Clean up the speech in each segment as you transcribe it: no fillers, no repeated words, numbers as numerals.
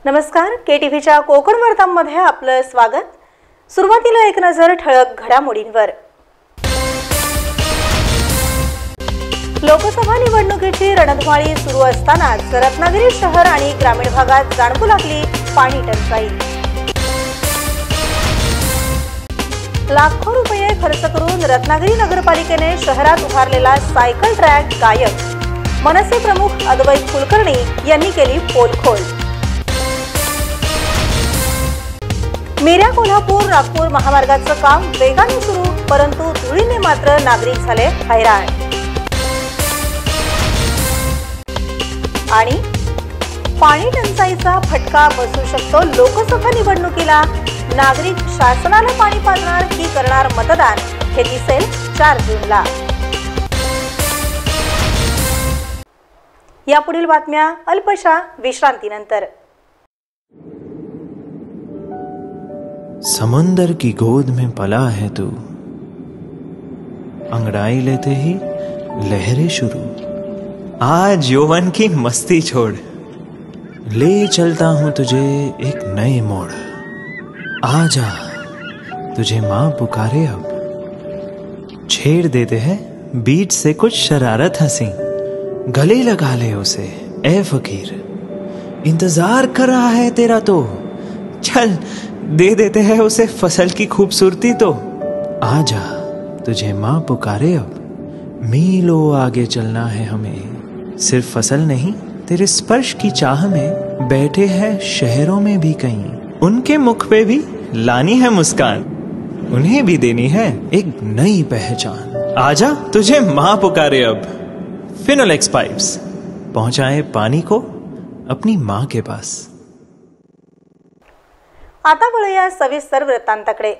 नमस्कार, केटीव्हीच्या कोकण वार्तांमध्ये आपलं स्वागत। सुरुवातीला एक नजर ठळक घडामोडींवर। लोकसभा निवडणुकीची रणधुमाळी सुरू असतानाच रत्नागिरी शहर आणि ग्रामीण भागात जाणवू लागली पाणी टंचाई। लाखो रुपये खर्च करून रत्नागिरी नगरपालिकेने शहरात उभारलेला सायकल ट्रॅक गायब। मनसे प्रमुख अद्वैत कुलकर्णी यांनी केली पोलखोल। मिऱ्या कोल्हापूर नागपूर महामार्गाचं काम वेगाने सुरू, परंतु धुळीने मात्र नागरिक झाले हैराण। आणि पाणी टंचाईचा फटका बसू शकतो लोकसभा निवडणुकीला। नागरिक शासनाला पाणी पाजणार की करणार मतदान, हे दिसेल 4 जूनला। यापुढील बातम्या अल्पशा विश्रांतीनंतर। समुंदर की गोद में पला है तू, अंगड़ाई लेते ही लहरें शुरू। आज यौवन की मस्ती छोड़, ले चलता हूं तुझे एक नए मोड़। आजा तुझे माँ पुकारे अब, छेड़ देते हैं बीच से कुछ शरारत हंसी। गले लगा ले उसे ए फकीर, इंतजार कर रहा है तेरा तो। चल दे देते हैं उसे फसल की खूबसूरती तो। आजा तुझे माँ पुकारे अब, मीलों आगे चलना है हमें। सिर्फ फसल नहीं, तेरे स्पर्श की चाह में बैठे हैं शहरों में भी कहीं। उनके मुख पे भी लानी है मुस्कान, उन्हें भी देनी है एक नई पहचान। आजा तुझे माँ पुकारे अब। फिनोलेक्स पाइप्स पहुंचाए पानी को अपनी माँ के पास। आता वळूया सविस्तर वृत्तांताकडे।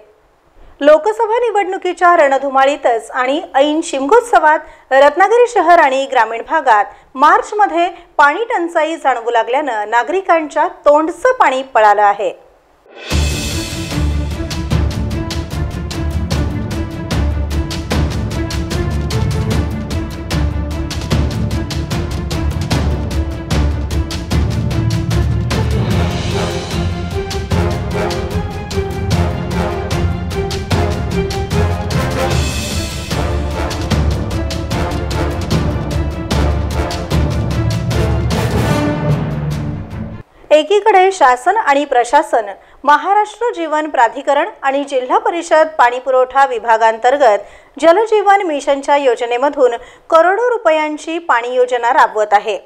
लोकसभा निवडणुकीच्या रणधुमाळीतच आणि ऐन शिमगोत्सवात रत्नागिरी शहर आणि ग्रामीण भागात मार्चमध्ये पाणी टंचाई जाणवू लागल्यानं नागरिकांच्या तोंडचं पाणी पळालं आहे। एकीकडे शासन आणि प्रशासन, महाराष्ट्र जीवन प्राधिकरण आणि जिल्हा परिषद पाणी पुरवठा विभागांतर्गत जलजीवन मिशनच्या योजनेमधून करोडो रुपयांची पाणी योजना राबवत आहे।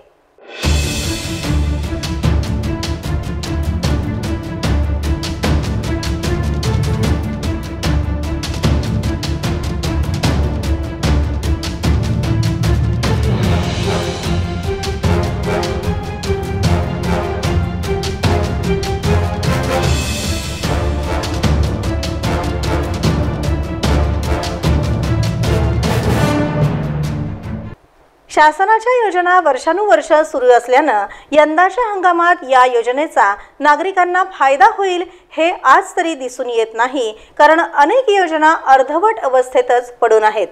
शासनाच्या योजना वर्षानुवर्ष सुरू असल्यानं यंदाच्या हंगामात या योजनेचा नागरिकांना फायदा होईल हे आज तरी दिसून येत नाही, कारण अनेक योजना अर्धवट अवस्थेतच पडून आहेत,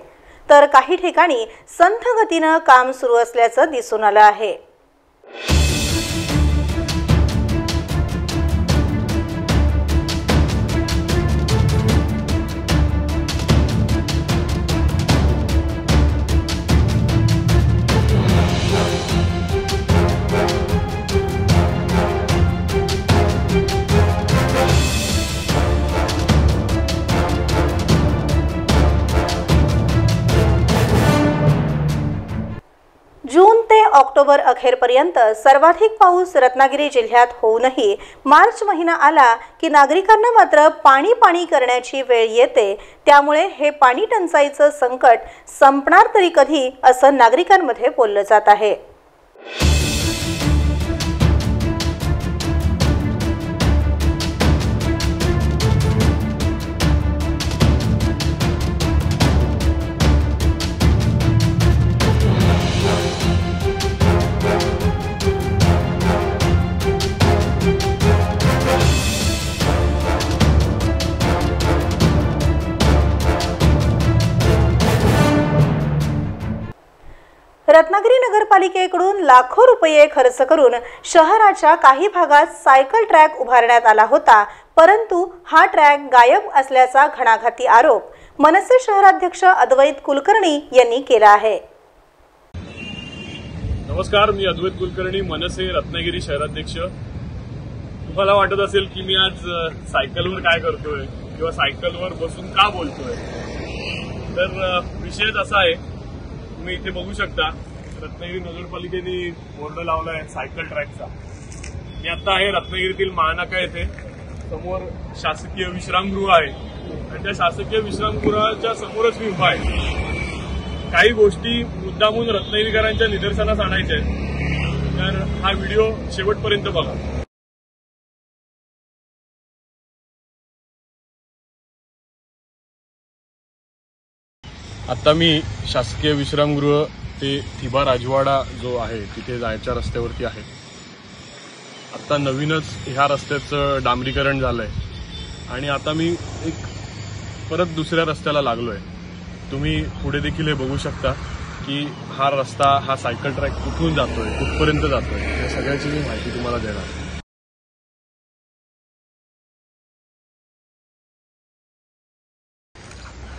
तर काही ठिकाणी संथ गतीनं काम सुरू असल्याचं दिसून आलं आहे। जून ते ऑक्टोबर अखेरपर्यंत सर्वाधिक पाऊस रत्नागिरी जिल्ह्यात होऊनही मार्च महिना आला की नागरिकांना मात्र पाणी पाणी करण्याची वेळ येते। त्यामुळे हे पाणी टंचाईचं संकट संपणार तरी कधी, असं नागरिकांमध्ये बोललं जात आहे। रत्नागिरी नगरपालिकेकडून लाखो रुपये खर्च करून शहराच्या काही भागात सायकल ट्रॅक उभारण्यात आला होता, परंतु हा ट्रॅक गायब असल्याचा घणाघाती आरोप मनसे शहराध्यक्ष अद्वैत कुलकर्णी यांनी केला आहे। नमस्कार, मी अद्वैत कुलकर्णी, मनसे रत्नागिरी शहराध्यक्ष। तुम्हाला वाटत असेल की मी आज सायकलवर काय करतोय किंवा सायकलवर बसून का बोलतोय, तर विषय असा आहे, तुम्ही इथे बघू शकता रत्नागिरी नगरपालिकेने बोर्ड लावलाय सायकल ट्रॅकचा। मी आता आहे रत्नागिरीतील महानाका येथे, समोर शासकीय विश्रामगृह आहे आणि त्या शासकीय विश्रामगृहाच्या समोरच मी उभा आहे। काही गोष्टी मुद्दामून रत्नागिरीकरांच्या निदर्शनास आणायच्या आहेत, तर हा व्हिडिओ शेवटपर्यंत बघा। आता मी शासकीय विश्रामगृह ते थिबा राजवाडा जो आहे तिथे जायच्या रस्त्यावरती आहे। आता नवीनच ह्या रस्त्याचं डांबरीकरण झालंय आणि आता मी परत दुसऱ्या रस्त्याला लागलोय। तुम्ही पुढे देखील हे बघू शकता की हा रस्ता, हा सायकल ट्रॅक कुठून जातोय, कुठपर्यंत जातोय, या सगळ्याची मी माहिती तुम्हाला देणार।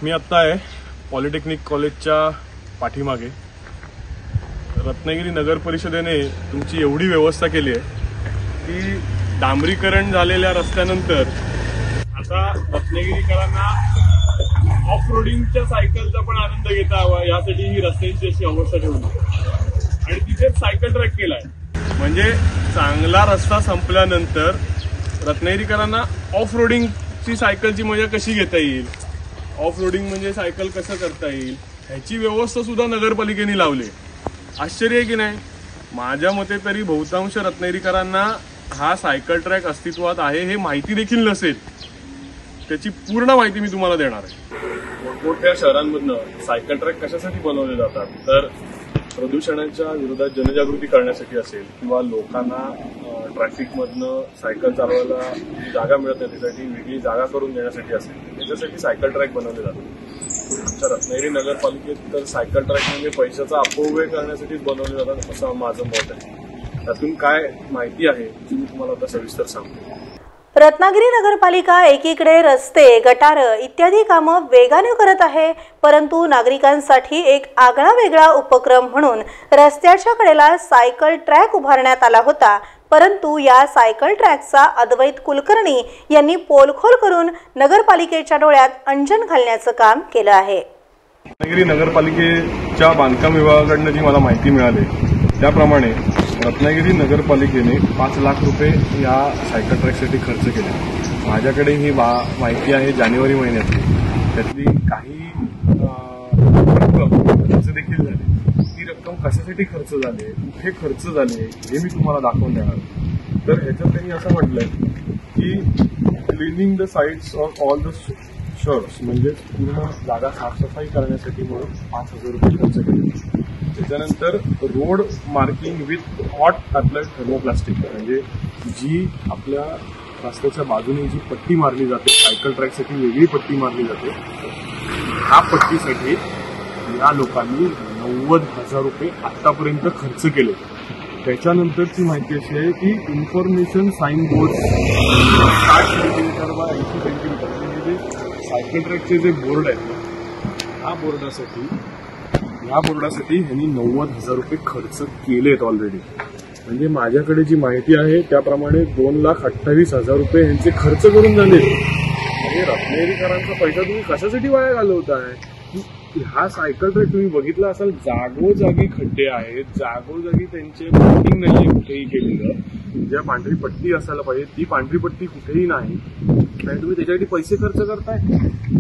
मी आता आहे पॉलिटेक्निक कॉलेजच्या पाठीमागे। रत्नागिरी नगर परिषदेने तुमची एवढी व्यवस्था केली आहे की डांबरीकरण झालेल्या रस्त्यानंतर आता रत्नागिरीकरांना ऑफ रोडिंगच्या सायकलचा पण आनंद घेता यावा यासाठी ही रस्त्यांची अशी अवस्था ठेवली आणि तिथेच सायकल ट्रॅक केलाय। म्हणजे चांगला रस्ता संपल्यानंतर रत्नागिरीकरांना ऑफ रोडिंगची सायकलची मजा कशी घेता येईल, ऑफ रोडिंग म्हणजे सायकल कसं करता येईल, ह्याची व्यवस्था सुद्धा नगरपालिकेने लावली। आश्चर्य आहे की नाही? माझ्या मते तरी बहुतांश रत्नागिरीकरांना हा सायकल ट्रॅक अस्तित्वात आहे हे माहिती देखील नसेल। त्याची पूर्ण माहिती मी तुम्हाला देणार आहे। मोठ्या शहरांमधनं सायकल ट्रॅक कशासाठी बनवले जातात, तर प्रदूषणाच्या विरोधात जनजागृती करण्यासाठी असेल किंवा लोकांना ट्रॅफिकमधनं सायकल चालवायला जागा मिळत नाही त्यासाठी वेगळी जागा करून देण्यासाठी असेल, त्याच्यासाठी सायकल ट्रॅक बनवले जातात। आमच्या रत्नागिरी नगरपालिकेत तर सायकल ट्रॅक म्हणजे पैशाचा अपव्यय करण्यासाठीच बनवले जातात असं माझं मत आहे। त्यातून काय माहिती आहे ती मी तुम्हाला आता सविस्तर सांगतो। रत्नागिरी नगरपालिका एकीकडे रस्ते, गटार इत्यादी कामं वेगाने करत आहे, परंतु नागरिकांसाठी एक आगळा वेगळा उपक्रम म्हणून रस्त्याच्या कडेला सायकल ट्रॅक उभारण्यात आला होता, परंतु या सायकल ट्रॅकचा अद्वैत कुलकर्णी यांनी पोलखोल करून नगरपालिकेच्या डोळ्यात अंजन घालण्याचं काम केलं आहे। रत्नागिरी नगरपालिकेच्या बांधकाम विभागाकडून जी मला माहिती मिळाली त्याप्रमाणे रत्नागिरी नगरपालिकेने 5 लाख रुपये या सायकल ट्रॅकसाठी खर्च केले। माझ्याकडे ही माहिती आहे जानेवारी महिन्यातली, त्यातली काही रक्कम खर्च देखील झाली। ती रक्कम कशासाठी खर्च झाली, कुठे खर्च झाले हे मी तुम्हाला दाखवून देणार। तर ह्याच्यात त्यांनी असं म्हटलंय की cleaning the sites of all the shirts, म्हणजे पूर्ण जागा साफसफाई करण्यासाठी म्हणून 5,000 रुपये खर्च केले। त्याच्यानंतर road marking with hot applied thermoplastic, म्हणजे जी आपल्या रस्त्याच्या बाजूने जी पट्टी मारली जाते, सायकल ट्रॅकसाठी वेगळी पट्टी मारली जाते, ह्या पट्टीसाठी या लोकांनी 90,000 रुपये आतापर्यंत खर्च केले। त्याच्यानंतरची माहिती अशी आहे की इन्फॉर्मेशन साईन बोर्ड 60 सेंटीमीटर व 80 सेंटीमीटर म्हणजे जे सायकल ट्रॅकचे जे बोर्ड आहेत ह्या बोर्डासाठी ह्यांनी 90,000 रुपये खर्च केलेत ऑलरेडी। म्हणजे माझ्याकडे जी माहिती आहे त्याप्रमाणे 2,28,000 रुपये ह्यांचे खर्च करून झाले। म्हणजे रत्नागिरीकरांचा पैसा तुम्ही कशासाठी वाया घालवताय? हा सायकल ट्रॅक तुम्ही बघितला असाल, जागोजागी खड्डे आहेत, जागोजागी त्यांचे मार्किंग नाहीये कुठेही केलेलं। ज्या पांढरी पट्टी असायला पाहिजे ती पांढरी पट्टी कुठेही नाही, आणि तुम्ही त्याच्यासाठी पैसे खर्च करताय।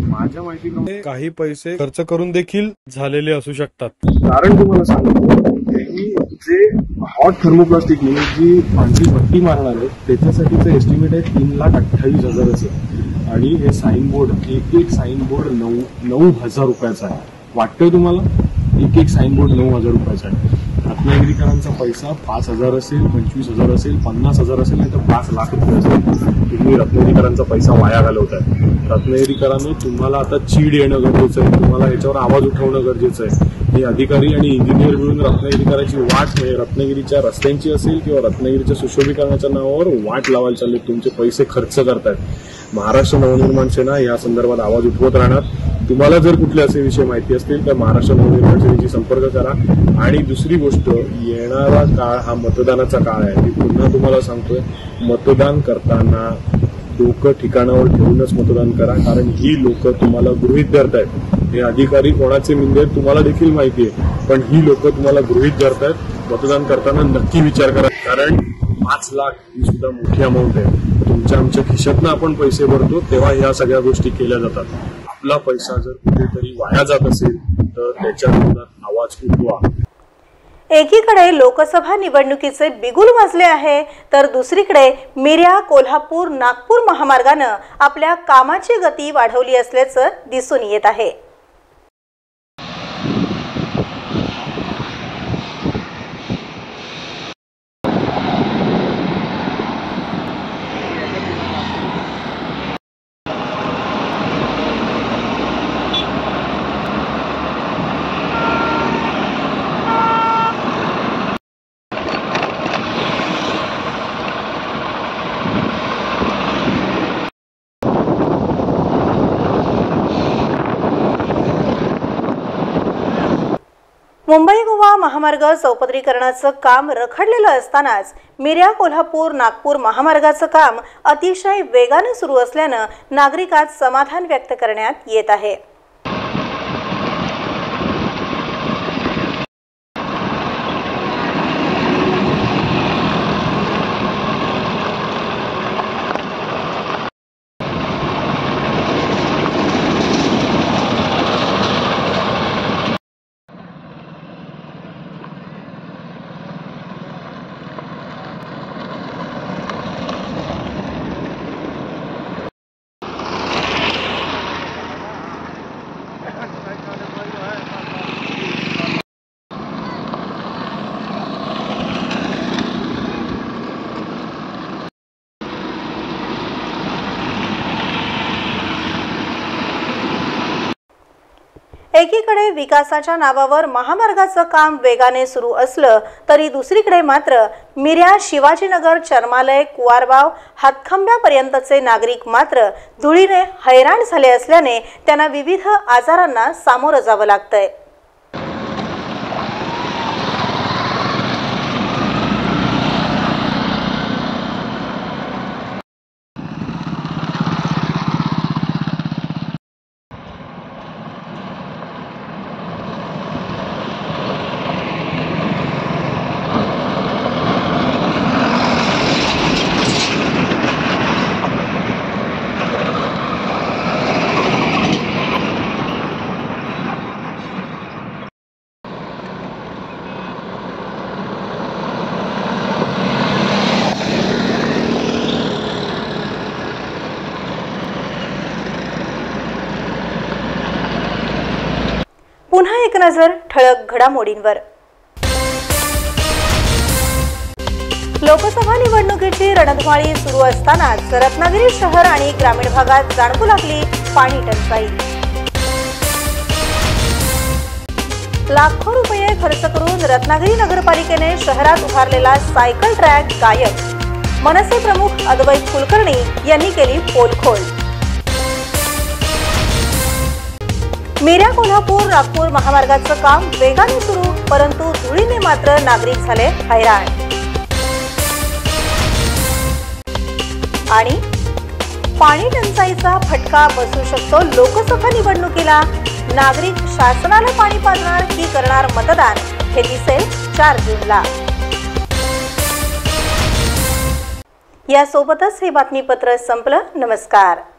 माझ्या माहितीप्रमाणे काही पैसे खर्च करून देखील झालेले असू शकतात। कारण तुम्हाला सांगतो की जे हॉट थर्मोप्लास्टिक म्हणजे जी पांढरी पट्टी मारणार आहे त्याच्यासाठीचं एस्टिमेट आहे 3,28,000 आणि हे साईन बोर्ड, एक साईन बोर्ड 9,000 रुपयाचा आहे। वाटतंय तुम्हाला? एक एक साईनबोर्ड 9,000 रुपयाचा आहे. रत्नागिरीकरांचा पैसा 5,000 असेल, 25,000 असेल, 50,000 असेल, नाही तर 5 लाख रुपये असेल. तुम्ही रत्नागिरीकरांचा पैसा वाया घालवताय. रत्नागिरीकरांना तुम्हाला आता चीड येणं गरजेचं आहे, तुम्हाला याच्यावर आवाज उठवणं गरजेचं आहे. हे अधिकारी आणि इंजिनियर मिळून रत्नागिरीकरांची वाट, रत्नागिरीच्या रस्त्यांची असेल किंवा रत्नागिरीच्या सुशोभीकरणाच्या नावावर वाट लावायला चालले, तुमचे पैसे खर्च करतायत. महाराष्ट्र नवनिर्माण सेना या संदर्भात आवाज उठवत राहणार. तुम्हाला जर कुठले असे विषय माहिती असतील तर महाराष्ट्र नवनिर्माण सेनेशी संपर्क करा. आणि दुसरी गोष्ट, येणारा काळ हा मतदानाचा काळ आहे. मी पुन्हा तुम्हाला सांगतोय, मतदान करताना डोकं ठिकाणावर ठेवूनच मतदान करा, कारण ही लोक तुम्हाला गृहीत धरतायत. हे अधिकारी कोणाचे मिंदे तुम्हाला देखील माहिती आहे, पण ही लोक तुम्हाला गृहीत धरतायत. मतदान करताना नक्की विचार करा, कारण 5 लाख ही सुद्धा मोठी अमाऊंट आहे. तुमच्या आमच्या खिशातनं आपण पैसे भरतो तेव्हा ह्या सगळ्या गोष्टी केल्या जातात. आपला पैसा जर कुठेतरी वाया जात असेल तर त्याच्या विरोधात आवाज उठवा. एकीकडे लोकसभा निवडणुकीचे बिगुल वाजले आहे, तर दुसरीकडे मिऱ्या कोल्हापूर नागपूर महामार्गानं आपल्या कामाची गती वाढवली असल्याचं दिसून येत आहे. मुंबई गोवा महामार्ग चौपदरीकरणाचं काम रखडलेलं असतानाच मिऱ्या कोल्हापूर नागपूर महामार्गाचं काम अतिशय वेगाने सुरू असल्यानं नागरिकात समाधान व्यक्त करण्यात येत आहे. एकीकडे विकासाच्या नावावर महामार्गाचं काम वेगाने सुरू असलं तरी दुसरीकडे मात्र मिऱ्या शिवाजीनगर चर्मालय कुवारबाव हातखंब्यापर्यंतचे नागरिक मात्र धुळीने हैराण झाले असल्याने त्यांना विविध आजारांना सामोरं जावं लागतंय. पुन्हा एक नजर ठळक घडामोडींवर. लोकसभा निवडणुकीची रणधुमाळी सुरू असतानाच रत्नागिरी शहर आणि ग्रामीण भागात जाणवू लागली पाणी टंचाई. लाखो रुपये खर्च करून रत्नागिरी नगरपालिकेने शहरात उभारलेला सायकल ट्रॅक गायब. मनसे प्रमुख अद्वैत कुलकर्णी यांनी केली पोलखोल. मिऱ्या कोल्हापूर नागपूर महामार्गाचं काम वेगाने सुरू, परंतु धुळीने मात्र नागरिक झाले हैराण. आणि पाणी टंचाईचा फटका बसू शकतो लोकसभा निवडणुकीला. नागरिक शासनाला पाणी पाजणार की करणार मतदान, हे दिसेल 4 जूनला. यासोबतच हे बातमीपत्र संपलं. नमस्कार.